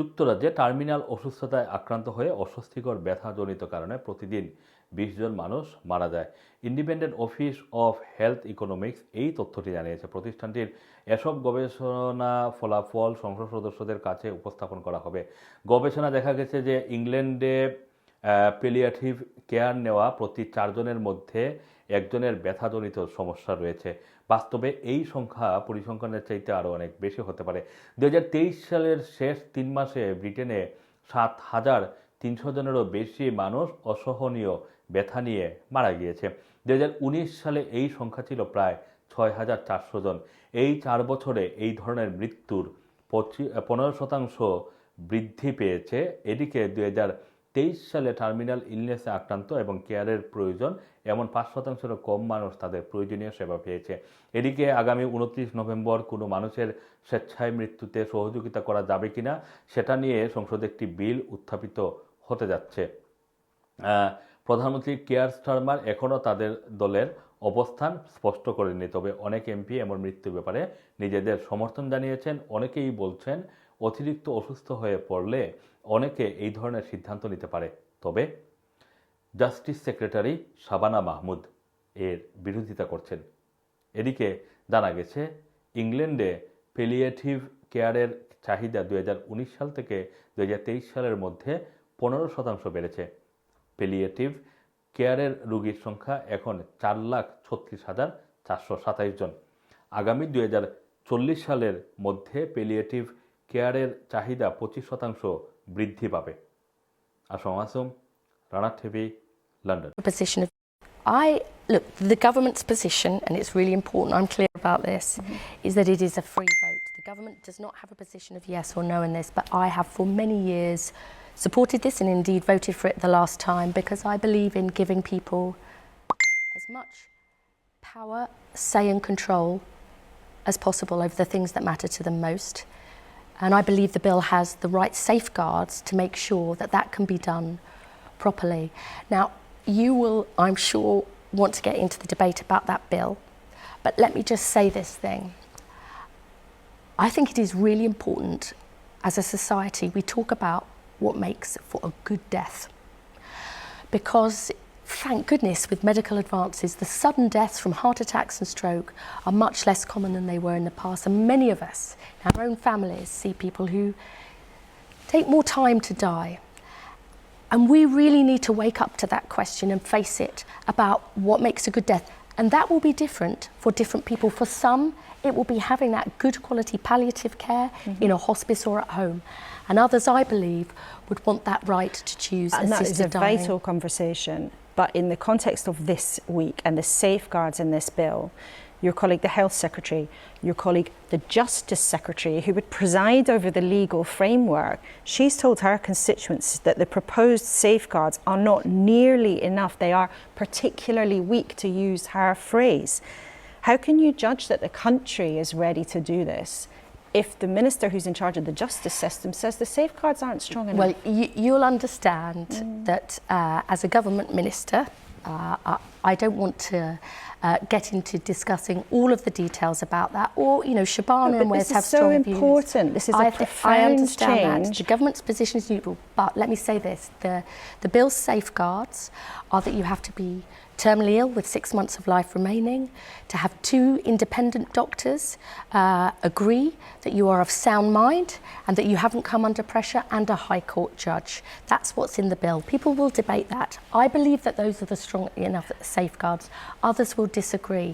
যুক্তরাজ্যে টার্মিনাল অসুস্থতায় আক্রান্ত হয়ে অস্বস্তিকর ব্যথাজনিত কারণে প্রতিদিন ২০ জন মানুষ মারা যায়। Independent office of health economics এই তথ্যটি জানিয়েছে। প্রতিষ্ঠানটির এসব গবেষণা ফলাফল সংসদ সদস্যদের কাছে উপস্থাপন করা হবে। গবেষণা দেখা গেছে যে ইংল্যান্ডে প্যালিয়েটিভ কেয়ার নেওয়া প্রতি 4 জনের মধ্যে একজনের ব্যথাজনিত সমস্যা রয়েছে। বাস্তবে এই সংখ্যা পরিসংখ্যানের চাইতে আরও অনেক বেশি হতে পারে। 2023 সালের শেষ 3 মাসে ব্রিটেনে 7,300 জনেরও বেশি মানুষ অসহনীয় ব্যথা নিয়ে মারা গিয়েছে। 2019 সালে এই সংখ্যা ছিল প্রায় 6,400 জন। এই 4 বছরে এই ধরনের মৃত্যুর 15% বৃদ্ধি পেয়েছে। এদিকে 2023 সালে টার্মিনাল ইলনেসে আক্রান্ত এবং কেয়ারের প্রয়োজন এমন 5%-এরও কম মানুষ তাদের প্রয়োজনীয় সেবা পেয়েছে। এদিকে আগামী 29 নভেম্বর কোনো মানুষের স্বেচ্ছায় মৃত্যুতে সহযোগিতা করা যাবে কিনা সেটা নিয়ে সংসদে একটি বিল উত্থাপিত হতে যাচ্ছে। প্রধানমন্ত্রী কেয়ার স্টারমার এখনও তাদের দলের অবস্থান স্পষ্ট করেননি, তবে অনেক এমপি এমন মৃত্যুর ব্যাপারে নিজেদের সমর্থন জানিয়েছেন। অনেকেই বলছেন অতিরিক্ত অসুস্থ হয়ে পড়লে অনেকে এই ধরনের সিদ্ধান্ত নিতে পারে। তবে জাস্টিস সেক্রেটারি শাবানা মাহমুদ এর বিরোধিতা করছেন। এদিকে জানা গেছে ইংল্যান্ডে প্যালিয়েটিভ কেয়ারের চাহিদা 2019 সাল থেকে 2023 সালের মধ্যে 15% বেড়েছে। প্যালিয়েটিভ কেয়ারের রোগীর সংখ্যা এখন 4,36,427 জন। আগামী 2040 সালের মধ্যে প্যালিয়েটিভ কেয়ারের চাহিদা 25% বৃদ্ধি পাবে। আসম আসুম, Rana TV, London. Look, the government's position, and it's really important, I'm clear about this, is that it is a free vote. The government does not have a position of yes or no in this, but I have for many years supported this and indeed voted for it the last time because I believe in giving people as much power, say and control as possible over the things that matter to them most. And I believe the bill has the right safeguards to make sure that that can be done properly. Now, you will, I'm sure, want to get into the debate about that bill, but let me just say this thing. I think it is really important as a society we talk about what makes for a good death, because thank goodness with medical advances the sudden deaths from heart attacks and stroke are much less common than they were in the past, and many of us in our own families see people who take more time to die. And we really need to wake up to that question and face it about what makes a good death. And that will be different for different people. For some, it will be having that good quality palliative care in a hospice or at home. And others, I believe, would want that right to choose assisted dying. And that is a vital conversation. But in the context of this week and the safeguards in this bill, your colleague, the Health Secretary, your colleague, the Justice Secretary, who would preside over the legal framework, she's told her constituents that the proposed safeguards are not nearly enough. They are particularly weak, to use her phrase. How can you judge that the country is ready to do this if the minister who's in charge of the justice system says the safeguards aren't strong enough? Well, you'll understand that as a government minister, I don't want to get into discussing all of the details about that, or Shabana and Wes have strong views. This is so important. This is a profound change. That. The government's position is neutral, but let me say this: the bill's safeguards are that you have to be terminally ill with 6 months of life remaining, to have 2 independent doctors agree that you are of sound mind and that you haven't come under pressure, and a High Court judge. That's what's in the bill. People will debate that. I believe that those are the strong enough safeguards. Others will disagree.